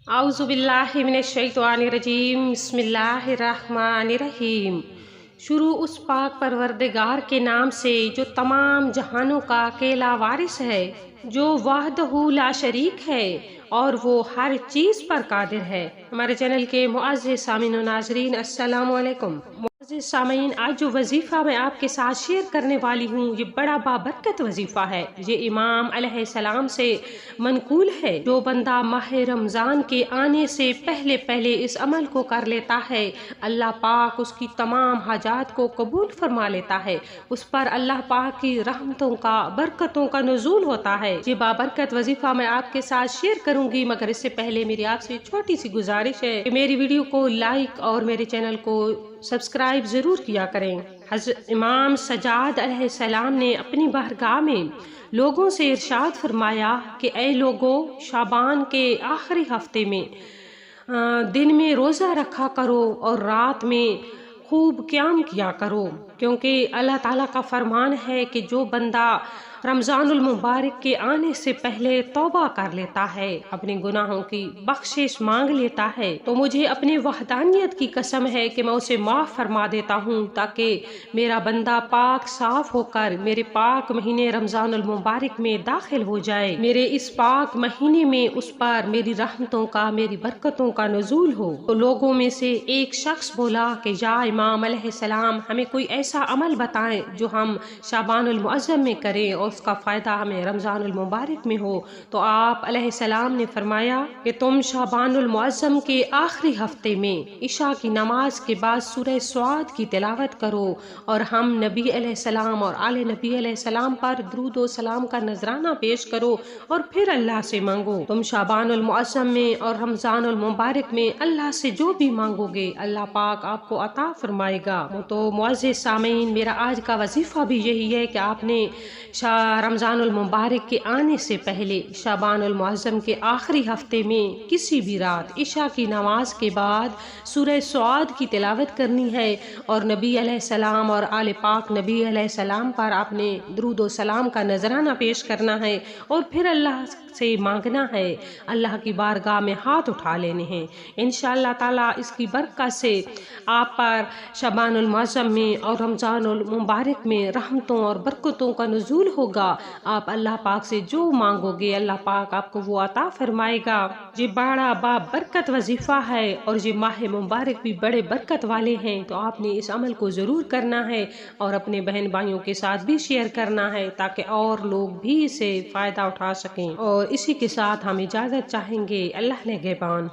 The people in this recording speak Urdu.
اعوذ باللہ من الشیطان الرجیم، بسم اللہ الرحمن الرحیم۔ شروع اس پاک پروردگار کے نام سے جو تمام جہانوں کا اکیلا وارث ہے، جو وحدہ لا شریک ہے اور وہ ہر چیز پر قادر ہے۔ ہمارے چینل کے معزز سامعین و ناظرین، السلام علیکم۔ معزز سامعین، آج جو وظیفہ میں آپ کے ساتھ شیئر کرنے والی ہوں، یہ بڑا بابرکت وظیفہ ہے۔ یہ امام علیہ السلام سے منقول ہے۔ جو بندہ ماہ رمضان کے آنے سے پہلے اس عمل کو کر لیتا ہے، اللہ پاک اس کی تمام حاجات کو قبول فرما لیتا ہے۔ اس پر اللہ پاک کی رحمتوں کا، برکتوں کا نزول ہوتا ہے۔ یہ بابرکت وظیفہ میں آپ کے ساتھ شیئر کروں گی، مگر اس سے پہلے میری آپ سے چھوٹی سی گزارش ہے کہ میری ویڈیو کو لائک اور میرے چینل کو سبسکرائب ضرور کیا کریں۔ حضرت امام سجاد علیہ السلام نے اپنی بارگاہ میں لوگوں سے ارشاد فرمایا کہ اے لوگو، شعبان کے آخری ہفتے میں دن میں روزہ رکھا کرو اور رات میں خوب قیام کیا کرو، کیونکہ اللہ تعالیٰ کا فرمان ہے کہ جو بندہ رمضان المبارک کے آنے سے پہلے توبہ کر لیتا ہے، اپنے گناہوں کی بخشش مانگ لیتا ہے، تو مجھے اپنے وحدانیت کی قسم ہے کہ میں اسے معاف فرما دیتا ہوں، تاکہ میرا بندہ پاک صاف ہو کر میرے پاک مہینے رمضان المبارک میں داخل ہو جائے، میرے اس پاک مہینے میں اس پر میری رحمتوں کا، میری برکتوں کا نزول ہو۔ تو لوگوں میں سے ایک شخص بولا کہ یا امام علیہ السلام، ہمیں کوئی ایسا عمل بتائیں جو ہم شعبان المعظم میں کریں اور اس کا فائدہ ہمیں رمضان المبارک میں ہو۔ تو آپ علیہ السلام نے فرمایا کہ تم شعبان المعظم کے آخری ہفتے میں عشاء کی نماز کے بعد سورہ سعاد کی تلاوت کرو، اور ہم نبی علیہ السلام اور آل نبی علیہ السلام پر درود و سلام کا نذرانہ پیش کرو، اور پھر اللہ سے مانگو۔ تم شعبان المعظم میں اور رمضان المبارک میں اللہ سے جو بھی مانگو گے، اللہ پاک آپ کو عطا فرمائے گا۔ تو معزز سامعین، میرا آج کا وظیفہ بھی یہی ہے کہ آپ نے رمضان المبارک کے آنے سے پہلے شعبان المعظم کے آخری ہفتے میں کسی بھی رات عشاء کی نماز کے بعد سورہ سعاد کی تلاوت کرنی ہے، اور نبی علیہ السلام اور آل پاک نبی علیہ السلام پر آپ نے درود و سلام کا نذرانہ پیش کرنا ہے، اور پھر اللہ سے مانگنا ہے، اللہ کی بارگاہ میں ہاتھ اٹھا لینے ہیں۔ انشاءاللہ تعالیٰ اس کی برکت سے آپ پر شعبان المعظم میں اور رمضان المبارک میں رحمتوں اور برکتوں کا نزول ہوگا۔ آپ اللہ پاک سے جو مانگو گے، اللہ پاک آپ کو وہ عطا فرمائے گا۔ یہ بڑا بابرکت وظیفہ ہے، اور یہ ماہ مبارک بھی بڑے برکت والے ہیں، تو آپ نے اس عمل کو ضرور کرنا ہے اور اپنے بہن بھائیوں کے ساتھ بھی شیئر کرنا ہے، تاکہ اور لوگ بھی اسے فائدہ اٹھا سکیں۔ اور اسی کے ساتھ ہم اجازت چاہیں گے۔ اللہ نگہبان۔